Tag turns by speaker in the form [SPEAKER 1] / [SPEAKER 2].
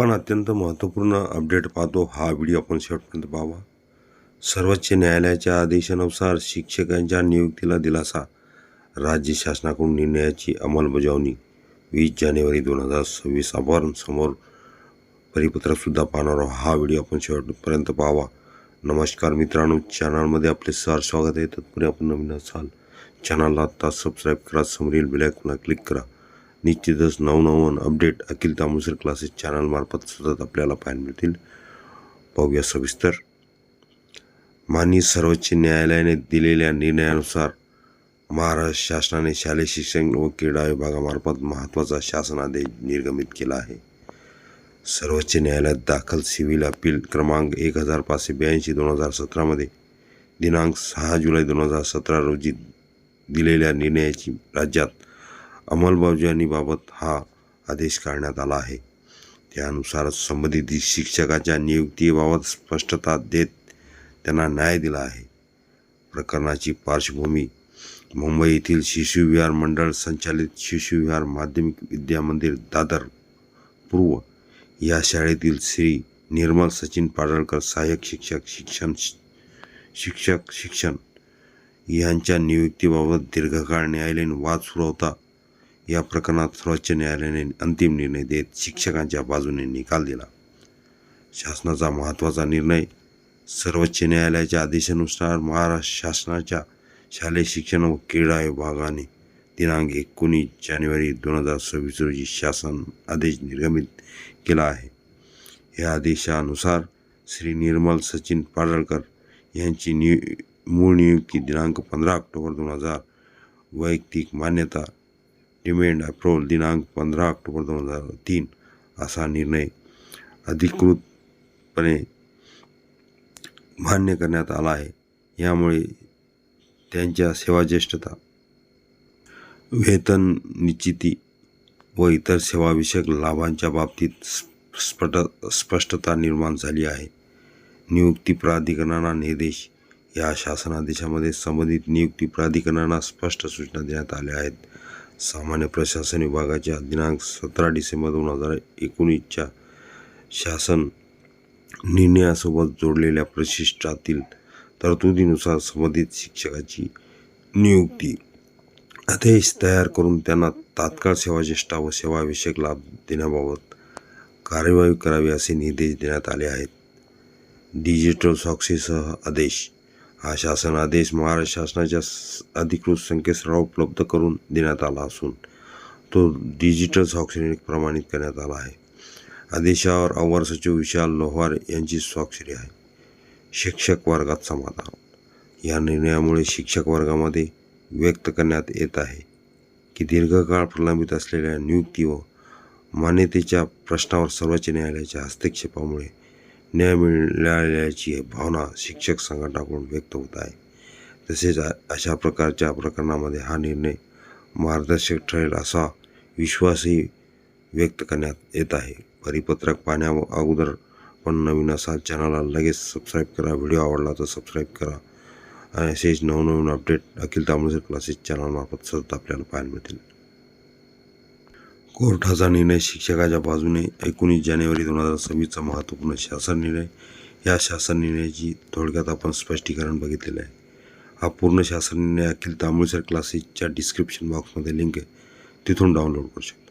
[SPEAKER 1] आपण अत्यंत महत्त्वपूर्ण अपडेट पाहतो. हा व्हिडिओ आपण शेवटपर्यंत पाहावा. सर्वोच्च न्यायालयाच्या आदेशानुसार शिक्षकांच्या नियुक्तीला दिलासा. राज्य शासनाकडून निर्णयाची अंमलबजावणी 20 जानेवारी 2026. आपण समोर परिपत्रकसुद्धा पाहणार आहोत. हा व्हिडिओ आपण शेवटपर्यंत पाहावा. नमस्कार मित्रांनो, चॅनलमध्ये आपले सहर्ष स्वागत आहे. तत्पूर्वी आपण नवीन असाल चॅनलला आता सबस्क्राईब करा, समोरील बेल आयकॉनला क्लिक करा. निश्चितच नवनवीन अपडेट अखिल तामोलकर क्लासेस चॅनलमार्फत सतत आपल्याला पाहायला मिळतील. पाहूया सविस्तर. माननीय सर्वोच्च न्यायालयाने दिलेल्या निर्णयानुसार महाराष्ट्र शासनाने शालेय शिक्षण व क्रीडा विभागामार्फत महत्त्वाचा शासन आदेश निर्गमित केला आहे. सर्वोच्च न्यायालयात दाखल सिव्हिल अपील क्रमांक 1582/2017 मध्ये दिनांक 6 जुलै 2017 रोजी दिलेल्या निर्णयाची राज्यात अंमलबजावणीबाबत हा आदेश काढण्यात आला आहे. त्यानुसार संबंधित शिक्षकाच्या नियुक्तीबाबत स्पष्टता देत त्यांना न्याय दिला आहे. प्रकरणाची पार्श्वभूमी: मुंबई येथील शिशुविहार मंडळ संचालित शिशुविहार माध्यमिक विद्यामंदिर दादर पूर्व या शाळेतील श्री निर्मल सचिन पाडळकर सहाय्यक शिक्षण यांच्या नियुक्तीबाबत दीर्घकाळ न्यायालयीन वाद सुरू होता. या प्रकरणात सर्वोच्च न्यायालयाने अंतिम निर्णय देत शिक्षकांच्या बाजूने निकाल दिला. शासनाचा महत्त्वाचा निर्णय: सर्वोच्च न्यायालयाच्या आदेशानुसार महाराष्ट्र शासनाच्या शालेय शिक्षण व क्रीडा विभागाने दिनांक 19 जानेवारी 2026 रोजी शासन आदेश निर्गमित केला आहे. या आदेशानुसार श्री निर्मल सचिन पाडळकर यांची मूळ नियुक्ती दिनांक 15 ऑक्टोबर 2000, वैयक्तिक मान्यता डिमेंड अप्रूव्हल दिनांक 15 ऑक्टोबर 2003 असा निर्णय अधिकृतपणे मान्य करण्यात आला आहे. यामुळे त्यांच्या सेवाज्येष्ठता, वेतन निश्चिती व इतर सेवाविषयक लाभांच्या बाबतीत स्पष्टता निर्माण झाली आहे. नियुक्ती प्राधिकरणांना निर्देश: या शासनादेशामध्ये संबंधित नियुक्ती प्राधिकरणांना स्पष्ट सूचना देण्यात आल्या आहेत. सामान्य प्रशासन विभागाच्या दिनांक 17 डिसेंबर 2019च्या शासन निर्णयासोबत जोडलेल्या परिशिष्टातील तरतुदीनुसार संबंधित शिक्षकाची नियुक्ती आदेश तयार करून त्यांना तात्काळ सेवाज्येष्ठता व सेवाविषयक लाभ देण्याबाबत कार्यवाही करावी असे निर्देश देण्यात आले आहेत. डिजिटल स्वाक्षरीसह आदेश: हा शासन आदेश महाराष्ट्र शासनाच्या अधिकृत संकेतस्थळावर उपलब्ध करून देण्यात आला असून तो डिजिटल स्वाक्षरीने प्रमाणित करण्यात आला आहे. आदेशावर अवर सचिव विशाल लोहार यांची स्वाक्षरी आहे. शिक्षक वर्गात समाधान: या निर्णयामुळे शिक्षक वर्गामध्ये व्यक्त करण्यात येत आहे की दीर्घकाळ प्रलंबित असलेल्या नियुक्ती व मान्यतेच्या प्रश्नावर सर्वोच्च न्यायालयाच्या हस्तक्षेपामुळे न्याय मिळाल्याची भावना शिक्षक संघटनाकडून व्यक्त होत आहे. तसेच अशा प्रकारच्या प्रकरणामध्ये हा निर्णय मार्गदर्शक ठरेल असा विश्वासही व्यक्त करण्यात येत आहे. परिपत्रक पाहण्या अगोदर पण नवीन असाल चॅनलला लगेच सबस्क्राईब करा. व्हिडिओ आवडला तर सबस्क्राईब करा. आणि असेच नवनवीन अपडेट अखिल तामोलकर क्लासेस चॅनलमार्फत सतत आपल्याला पाहायला मिळतील. कोर्टाचा निर्णय शिक्षकाच्या बाजूने 19 जानेवारी 2026चा महत्त्वपूर्ण शासन निर्णय. या शासन निर्णयाची थोडक्यात आपण स्पष्टीकरण बघितलेलं आहे. हा पूर्ण शासन निर्णय अखिल तामोलकर क्लासेसच्या डिस्क्रिप्शन बॉक्समध्ये लिंक आहे, तिथून डाउनलोड करू शकता.